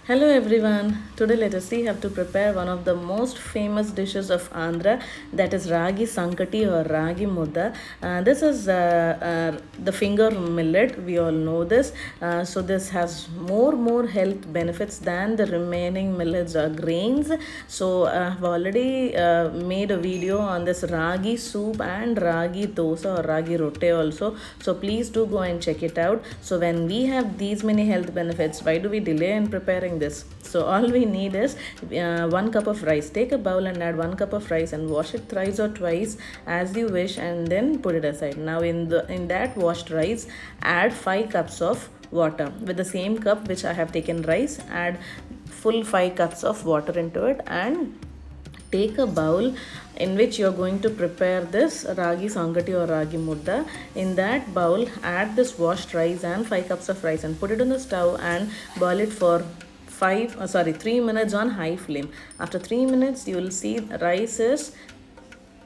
Hello everyone. Today let us see how to prepare one of the most famous dishes of Andhra, that is ragi sankati or ragi mudda. This is the finger millet. We all know this. So this has more health benefits than the remaining millets or grains. So I've already made a video on this ragi soup and ragi dosa or ragi rotte also. So please do go and check it out. So when we have these many health benefits, why do we delay in preparing this? So all we need is 1 cup of rice. Take a bowl and add 1 cup of rice and wash it thrice or twice as you wish, and then put it aside. Now in that washed rice, add 5 cups of water. With the same cup which I have taken rice, add full 5 cups of water into it, and take a bowl in which you're going to prepare this ragi sangati or ragi mudda. In that bowl, add this washed rice and 5 cups of rice and put it on the stove and boil it for 3 minutes on high flame. After 3 minutes, you will see rice is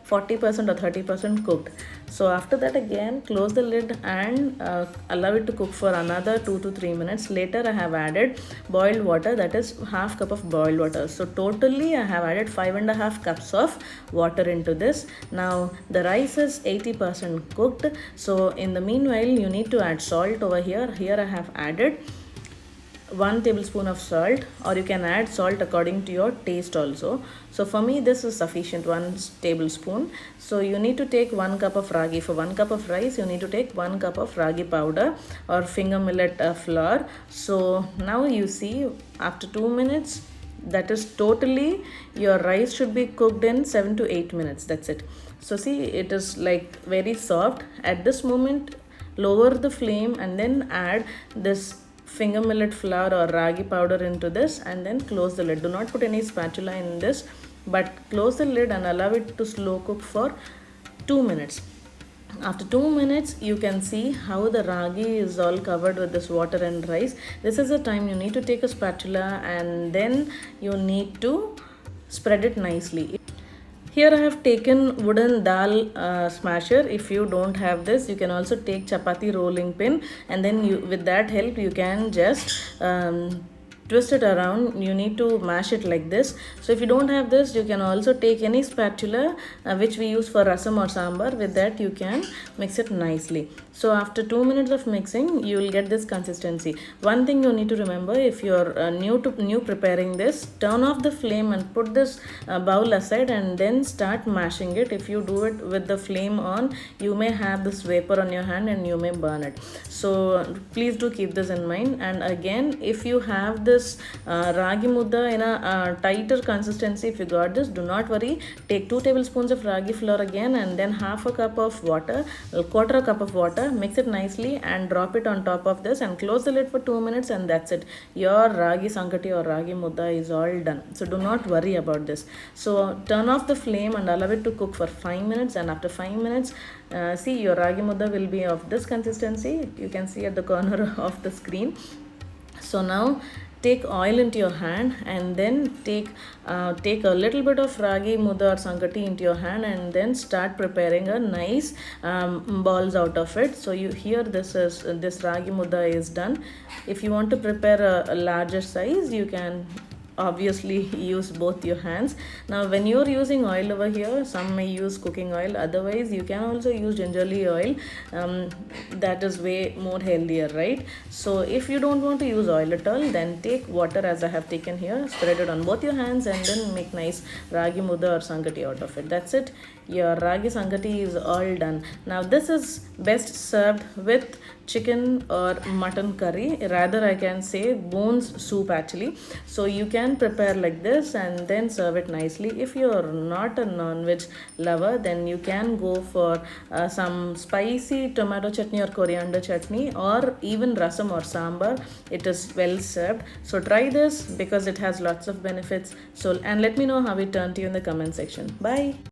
40% or 30% cooked. So after that, again close the lid and allow it to cook for another 2 to 3 minutes. Later I have added boiled water, that is half cup of boiled water. So totally I have added 5.5 cups of water into this. Now the rice is 80% cooked. So in the meanwhile, you need to add salt over here. Here I have added 1 tablespoon of salt, or you can add salt according to your taste also. So for me this is sufficient, 1 tablespoon. So you need to take 1 cup of ragi. For 1 cup of rice, you need to take 1 cup of ragi powder or finger millet flour. So now you see, after 2 minutes, that is totally, your rice should be cooked in 7 to 8 minutes. That's it. So see, it is like very soft. At this moment, lower the flame and then add this finger millet flour or ragi powder into this, and then close the lid. Do not put any spatula in this, but close the lid and allow it to slow cook for 2 minutes. After 2 minutes, you can see how the ragi is all covered with this water and rice. This is the time you need to take a spatula and then you need to spread it nicely. Here I have taken wooden dal smasher. If you don't have this, you can also take chapati rolling pin, and then with that help you can just twist it around. You need to mash it like this. So if you don't have this, you can also take any spatula which we use for rasam or sambar. With that you can mix it nicely. So after 2 minutes of mixing, you will get this consistency. One thing you need to remember, if you're new preparing this, turn off the flame and put this bowl aside and then start mashing it. If you do it with the flame on, you may have this vapor on your hand and you may burn it. So please do keep this in mind. And again, if you have this ragi mudda in a tighter consistency, if you got this, do not worry. Take 2 tablespoons of ragi flour again, and then half a cup of water, a quarter a cup of water. Mix it nicely and drop it on top of this and close the lid for 2 minutes, and that's it. Your ragi sankati or ragi mudda is all done. So do not worry about this. So turn off the flame and allow it to cook for 5 minutes, and after 5 minutes, see, your ragi mudda will be of this consistency. You can see at the corner of the screen. So now take oil into your hand and then take a little bit of ragi mudda or sankati into your hand, and then start preparing a nice balls out of it. So you here, this ragi mudda is done. If you want to prepare a larger size, you can obviously use both your hands. Now when you're using oil over here, some may use cooking oil, otherwise you can also use gingerly oil. That is way more healthier, right? So if you don't want to use oil at all, then take water as I have taken here, spread it on both your hands, and then make nice ragi mudda or sankati out of it. That's it. Your ragi sankati is all done. Now this is best served with chicken or mutton curry, rather I can say bones soup actually. So you can prepare like this and then serve it nicely. If you are not a non-veg lover, then you can go for some spicy tomato chutney or coriander chutney, or even rasam or sambar. It is well served. So try this because it has lots of benefits. So, and let me know how it turned to you in the comment section. Bye.